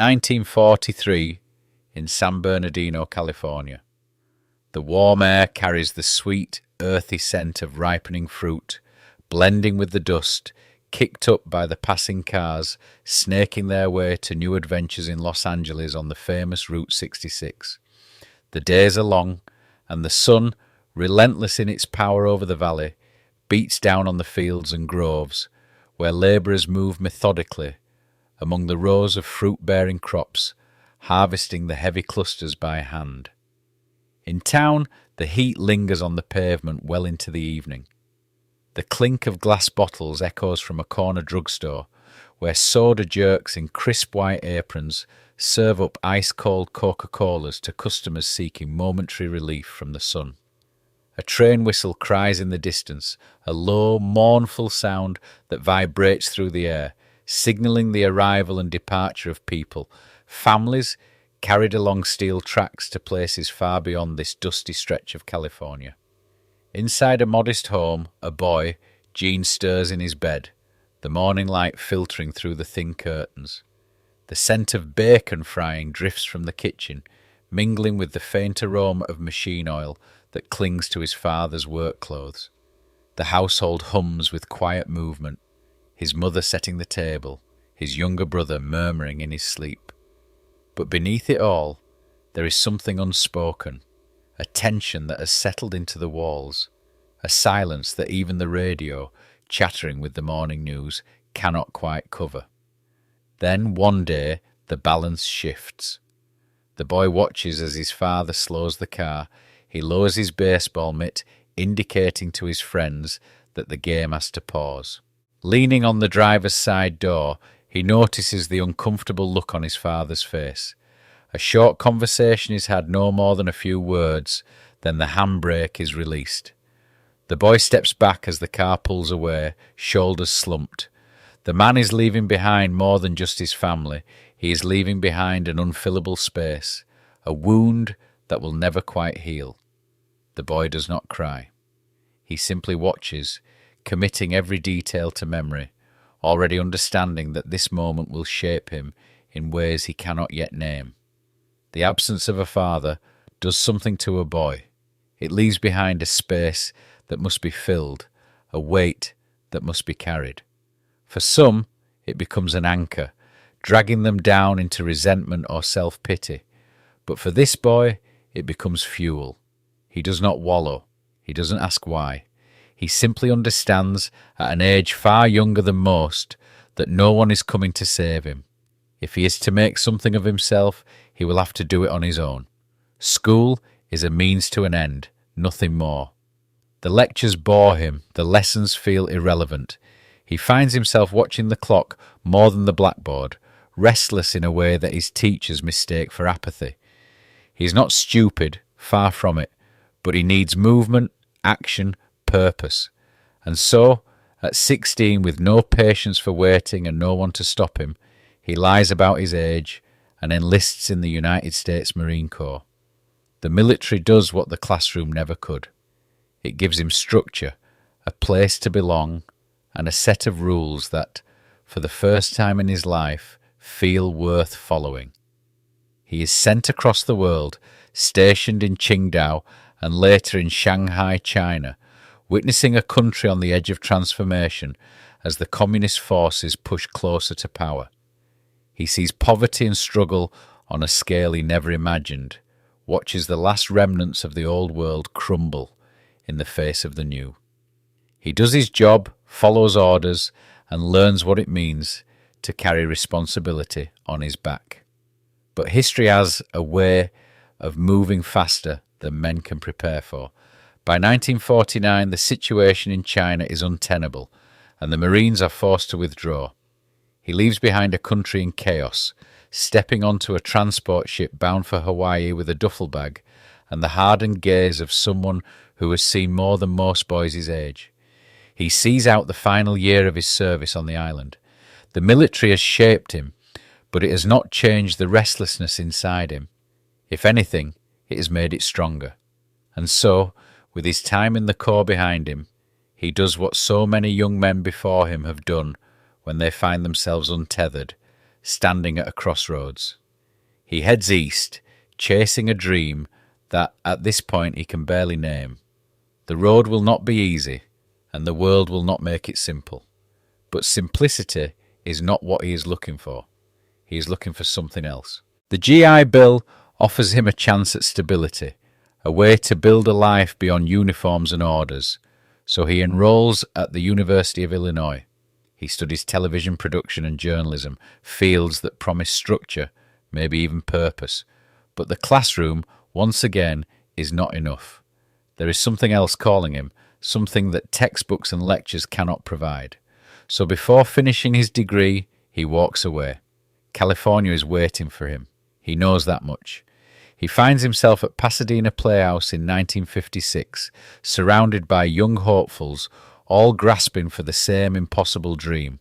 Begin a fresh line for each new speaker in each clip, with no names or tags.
1943, in San Bernardino, California. The warm air carries the sweet, earthy scent of ripening fruit, blending with the dust, kicked up by the passing cars, snaking their way to new adventures in Los Angeles on the famous Route 66. The days are long, and the sun, relentless in its power over the valley, beats down on the fields and groves, where labourers move methodically among the rows of fruit-bearing crops, harvesting the heavy clusters by hand. In town, the heat lingers on the pavement well into the evening. The clink of glass bottles echoes from a corner drugstore, where soda jerks in crisp white aprons serve up ice-cold Coca-Colas to customers seeking momentary relief from the sun. A train whistle cries in the distance, a low, mournful sound that vibrates through the air, signalling the arrival and departure of people, families carried along steel tracks to places far beyond this dusty stretch of California. Inside a modest home, a boy, Gene, stirs in his bed, the morning light filtering through the thin curtains. The scent of bacon frying drifts from the kitchen, mingling with the faint aroma of machine oil that clings to his father's work clothes. The household hums with quiet movement, his mother setting the table, his younger brother murmuring in his sleep. But beneath it all, there is something unspoken, a tension that has settled into the walls, a silence that even the radio, chattering with the morning news, cannot quite cover. Then one day the balance shifts. The boy watches as his father slows the car. He lowers his baseball mitt, indicating to his friends that the game has to pause. Leaning on the driver's side door, he notices the uncomfortable look on his father's face. A short conversation is had, no more than a few words, then the handbrake is released. The boy steps back as the car pulls away, shoulders slumped. The man is leaving behind more than just his family. He is leaving behind an unfillable space, a wound that will never quite heal. The boy does not cry. He simply watches, committing every detail to memory, already understanding that this moment will shape him in ways he cannot yet name. The absence of a father does something to a boy. It leaves behind a space that must be filled, a weight that must be carried. For some, it becomes an anchor, dragging them down into resentment or self-pity. But for this boy, it becomes fuel. He does not wallow. He doesn't ask why. He simply understands, at an age far younger than most, that no one is coming to save him. If he is to make something of himself, he will have to do it on his own. School is a means to an end, nothing more. The lectures bore him, the lessons feel irrelevant. He finds himself watching the clock more than the blackboard, restless in a way that his teachers mistake for apathy. He is not stupid, far from it, but he needs movement, action, purpose. And so, at 16, with no patience for waiting and no one to stop him, he lies about his age and enlists in the United States Marine Corps. The military does what the classroom never could. It gives him structure, a place to belong, and a set of rules that, for the first time in his life, feel worth following. He is sent across the world, stationed in Qingdao and later in Shanghai, China, witnessing a country on the edge of transformation as the communist forces push closer to power. He sees poverty and struggle on a scale he never imagined, watches the last remnants of the old world crumble in the face of the new. He does his job, follows orders, and learns what it means to carry responsibility on his back. But history has a way of moving faster than men can prepare for. By 1949, the situation in China is untenable, and the Marines are forced to withdraw. He leaves behind a country in chaos, stepping onto a transport ship bound for Hawaii with a duffel bag and the hardened gaze of someone who has seen more than most boys his age. He sees out the final year of his service on the island. The military has shaped him, but it has not changed the restlessness inside him. If anything, it has made it stronger. And so, with his time in the Corps behind him, he does what so many young men before him have done when they find themselves untethered, standing at a crossroads. He heads east, chasing a dream that at this point he can barely name. The road will not be easy, and the world will not make it simple. But simplicity is not what he is looking for. He is looking for something else. The GI Bill offers him a chance at stability, a way to build a life beyond uniforms and orders. So he enrolls at the University of Illinois. He studies television production and journalism, fields that promise structure, maybe even purpose. But the classroom, once again, is not enough. There is something else calling him, something that textbooks and lectures cannot provide. So before finishing his degree, he walks away. California is waiting for him. He knows that much. He finds himself at Pasadena Playhouse in 1956, surrounded by young hopefuls, all grasping for the same impossible dream.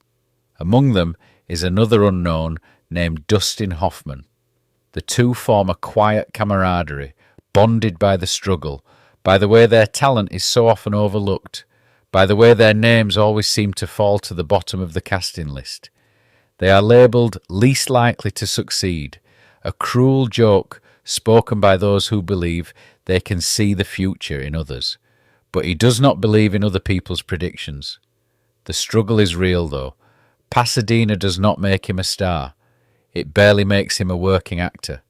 Among them is another unknown named Dustin Hoffman. The two form a quiet camaraderie, bonded by the struggle, by the way their talent is so often overlooked, by the way their names always seem to fall to the bottom of the casting list. They are labelled least likely to succeed, a cruel joke spoken by those who believe they can see the future in others. But he does not believe in other people's predictions. The struggle is real, though. Pasadena does not make him a star. It barely makes him a working actor.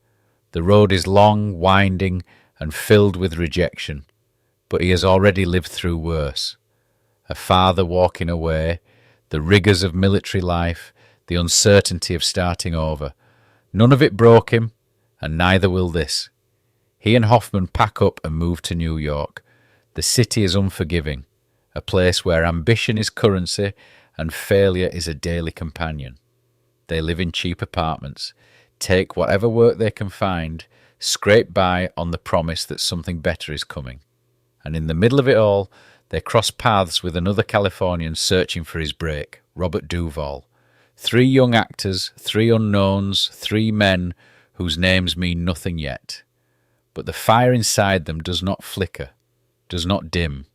The road is long, winding, and filled with rejection. But he has already lived through worse. A father walking away, the rigours of military life, the uncertainty of starting over. None of it broke him, and neither will this. He and Hoffman pack up and move to New York. The city is unforgiving, a place where ambition is currency and failure is a daily companion. They live in cheap apartments, take whatever work they can find, scrape by on the promise that something better is coming. And in the middle of it all, they cross paths with another Californian searching for his break, Robert Duvall. 3 young actors, 3 unknowns, 3 men whose names mean nothing yet. But the fire inside them does not flicker, does not dim.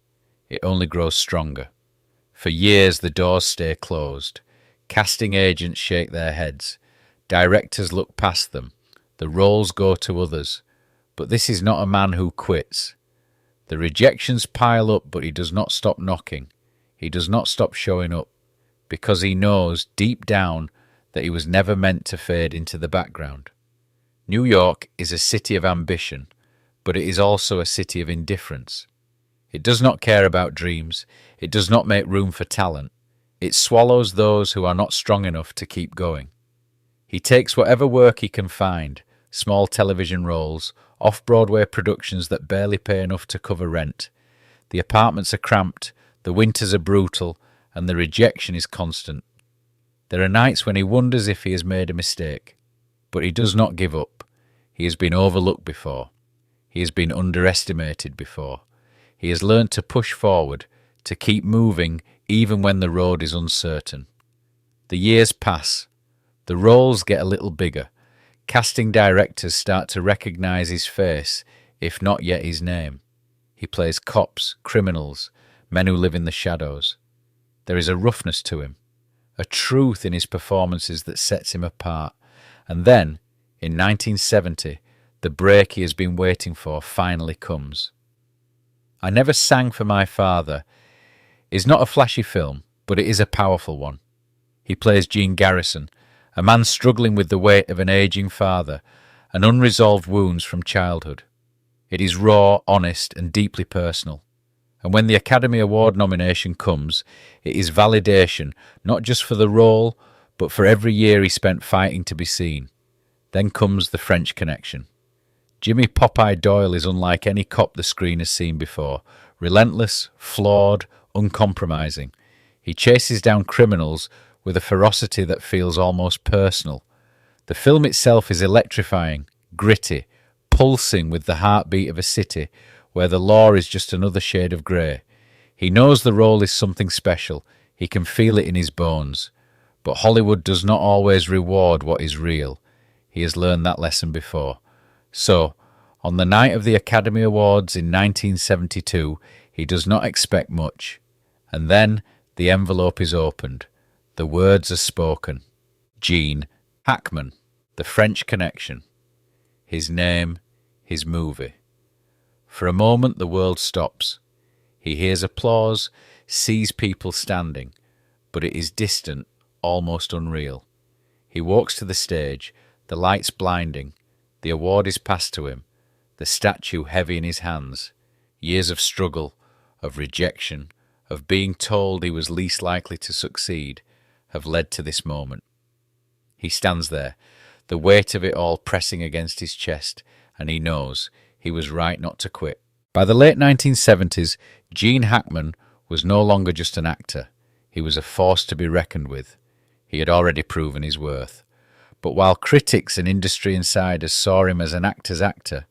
It only grows stronger. For years the doors stay closed. Casting agents shake their heads. Directors look past them. The roles go to others. But this is not a man who quits. The rejections pile up, but he does not stop knocking. He does not stop showing up, because he knows deep down that he was never meant to fade into the background. New York is a city of ambition, but it is also a city of indifference. It does not care about dreams. It does not make room for talent. It swallows those who are not strong enough to keep going. He takes whatever work he can find, small television roles, off-Broadway productions that barely pay enough to cover rent. The apartments are cramped, the winters are brutal, and the rejection is constant. There are nights when he wonders if he has made a mistake. But he does not give up. He has been overlooked before. He has been underestimated before. He has learned to push forward, to keep moving even when the road is uncertain. The years pass. The roles get a little bigger. Casting directors start to recognise his face, if not yet his name. He plays cops, criminals, men who live in the shadows. There is a roughness to him, a truth in his performances that sets him apart. And then, in 1970, the break he has been waiting for finally comes. I Never Sang for My Father is not a flashy film, but it is a powerful one. He plays Gene Garrison, a man struggling with the weight of an aging father and unresolved wounds from childhood. It is raw, honest, and deeply personal. And when the Academy Award nomination comes, it is validation, not just for the role, but for every year he spent fighting to be seen. Then comes the French Connection. Jimmy Popeye Doyle is unlike any cop the screen has seen before. Relentless, flawed, uncompromising. He chases down criminals with a ferocity that feels almost personal. The film itself is electrifying, gritty, pulsing with the heartbeat of a city where the law is just another shade of grey. He knows the role is something special. He can feel it in his bones. But Hollywood does not always reward what is real. He has learned that lesson before. So, on the night of the Academy Awards in 1972, he does not expect much. And then the envelope is opened. The words are spoken. Gene Hackman, The French Connection. His name, his movie. For a moment the world stops. He hears applause, sees people standing, but it is distant, almost unreal. He walks to the stage, the lights blinding, the award is passed to him, the statue heavy in his hands. Years of struggle, of rejection, of being told he was least likely to succeed, have led to this moment. He stands there, the weight of it all pressing against his chest, and he knows he was right not to quit. By the late 1970s, Gene Hackman was no longer just an actor. He was a force to be reckoned with. He had already proven his worth. But while critics and industry insiders saw him as an actor's actor,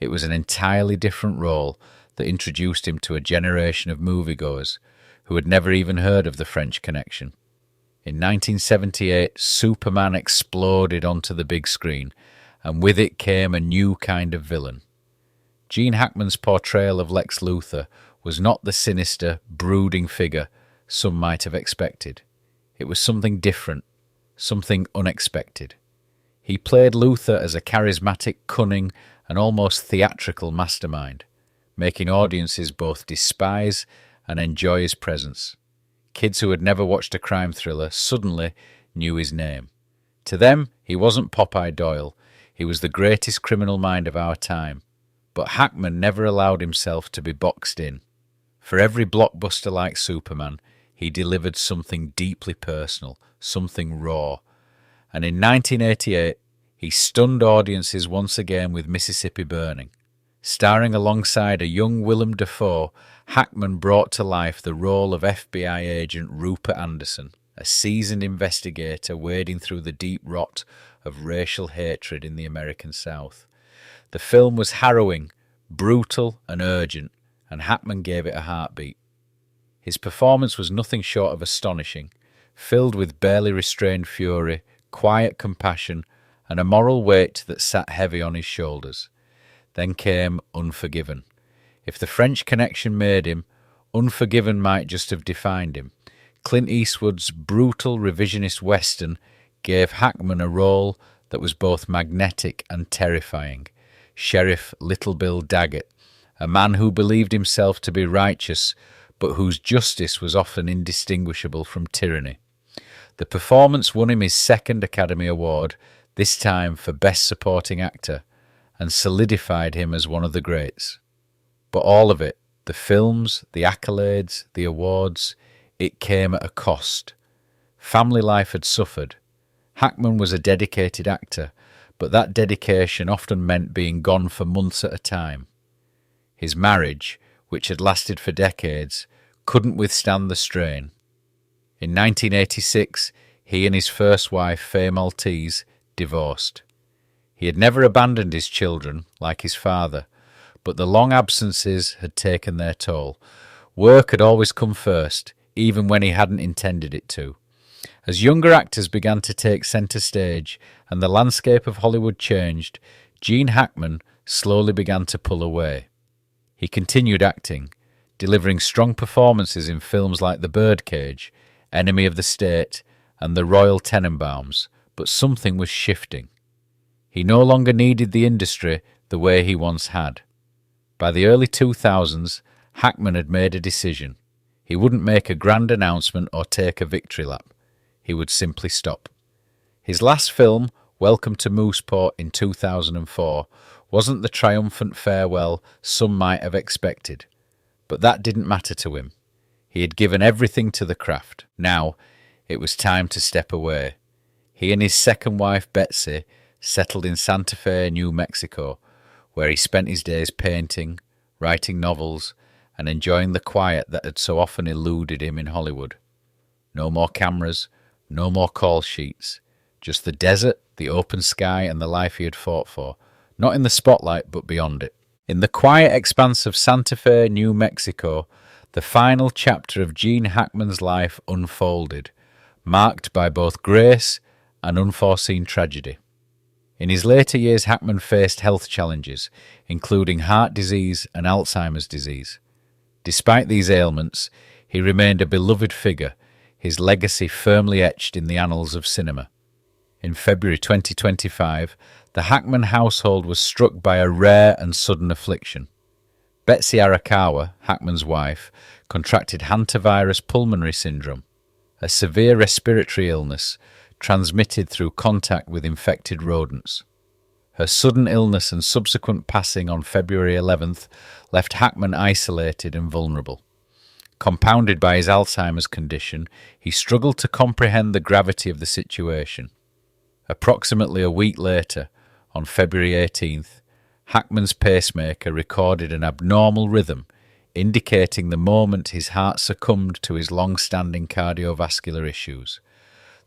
it was an entirely different role that introduced him to a generation of moviegoers who had never even heard of The French Connection. In 1978, Superman exploded onto the big screen, and with it came a new kind of villain. Gene Hackman's portrayal of Lex Luthor was not the sinister, brooding figure some might have expected. It was something different, something unexpected. He played Luthor as a charismatic, cunning, and almost theatrical mastermind, making audiences both despise and enjoy his presence. Kids who had never watched a crime thriller suddenly knew his name. To them, he wasn't Popeye Doyle. He was the greatest criminal mind of our time. But Hackman never allowed himself to be boxed in. For every blockbuster like Superman, he delivered something deeply personal, something raw. And in 1988, he stunned audiences once again with Mississippi Burning. Starring alongside a young Willem Dafoe, Hackman brought to life the role of FBI agent Rupert Anderson, a seasoned investigator wading through the deep rot of racial hatred in the American South. The film was harrowing, brutal and urgent, and Hackman gave it a heartbeat. His performance was nothing short of astonishing, filled with barely restrained fury, quiet compassion, and a moral weight that sat heavy on his shoulders. Then came Unforgiven. If The French Connection made him, Unforgiven might just have defined him. Clint Eastwood's brutal revisionist western gave Hackman a role that was both magnetic and terrifying. Sheriff Little Bill Daggett, a man who believed himself to be righteous, but whose justice was often indistinguishable from tyranny. The performance won him his second Academy Award, this time for Best Supporting Actor, and solidified him as one of the greats. But all of it, the films, the accolades, the awards, it came at a cost. Family life had suffered. Hackman was a dedicated actor, but that dedication often meant being gone for months at a time. His marriage, which had lasted for decades, couldn't withstand the strain. In 1986, he and his first wife, Faye Maltese, divorced. He had never abandoned his children, like his father, but the long absences had taken their toll. Work had always come first, even when he hadn't intended it to. As younger actors began to take centre stage and the landscape of Hollywood changed, Gene Hackman slowly began to pull away. He continued acting, delivering strong performances in films like The Birdcage, Enemy of the State, and The Royal Tenenbaums, but something was shifting. He no longer needed the industry the way he once had. By the early 2000s, Hackman had made a decision. He wouldn't make a grand announcement or take a victory lap. He would simply stop. His last film, Welcome to Mooseport in 2004, wasn't the triumphant farewell some might have expected. But that didn't matter to him. He had given everything to the craft. Now, it was time to step away. He and his second wife, Betsy, settled in Santa Fe, New Mexico, where he spent his days painting, writing novels, and enjoying the quiet that had so often eluded him in Hollywood. No more cameras, no more call sheets, just the desert, the open sky, and the life he had fought for, not in the spotlight but beyond it. In the quiet expanse of Santa Fe, New Mexico, the final chapter of Gene Hackman's life unfolded, marked by both grace and unforeseen tragedy. In his later years, Hackman faced health challenges, including heart disease and Alzheimer's disease. Despite these ailments, he remained a beloved figure, his legacy firmly etched in the annals of cinema. In February 2025, the Hackman household was struck by a rare and sudden affliction. Betsy Arakawa, Hackman's wife, contracted hantavirus pulmonary syndrome, a severe respiratory illness transmitted through contact with infected rodents. Her sudden illness and subsequent passing on February 11th left Hackman isolated and vulnerable. Compounded by his Alzheimer's condition, he struggled to comprehend the gravity of the situation. Approximately a week later, on February 18th, Hackman's pacemaker recorded an abnormal rhythm, indicating the moment his heart succumbed to his long-standing cardiovascular issues.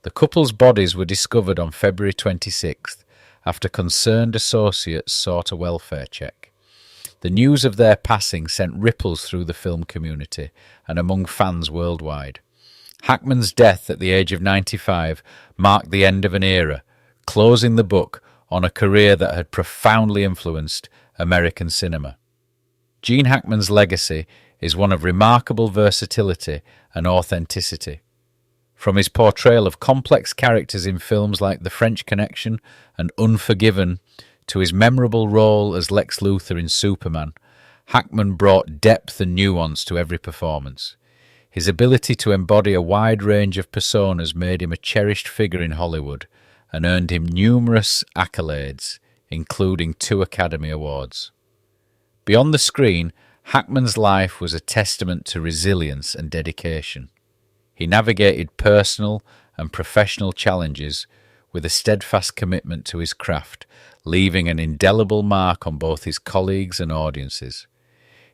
The couple's bodies were discovered on February 26th after concerned associates sought a welfare check. The news of their passing sent ripples through the film community and among fans worldwide. Hackman's death at the age of 95 marked the end of an era, closing the book on a career that had profoundly influenced American cinema. Gene Hackman's legacy is one of remarkable versatility and authenticity. From his portrayal of complex characters in films like The French Connection and Unforgiven to his memorable role as Lex Luthor in Superman, Hackman brought depth and nuance to every performance. His ability to embody a wide range of personas made him a cherished figure in Hollywood and earned him numerous accolades, including 2 Academy Awards. Beyond the screen, Hackman's life was a testament to resilience and dedication. He navigated personal and professional challenges with a steadfast commitment to his craft, leaving an indelible mark on both his colleagues and audiences.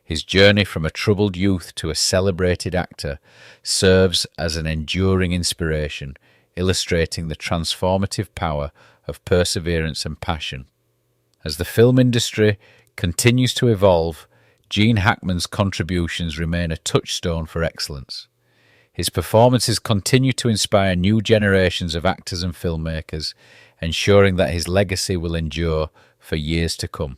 His journey from a troubled youth to a celebrated actor serves as an enduring inspiration, illustrating the transformative power of perseverance and passion. As the film industry continues to evolve, Gene Hackman's contributions remain a touchstone for excellence. His performances continue to inspire new generations of actors and filmmakers, ensuring that his legacy will endure for years to come.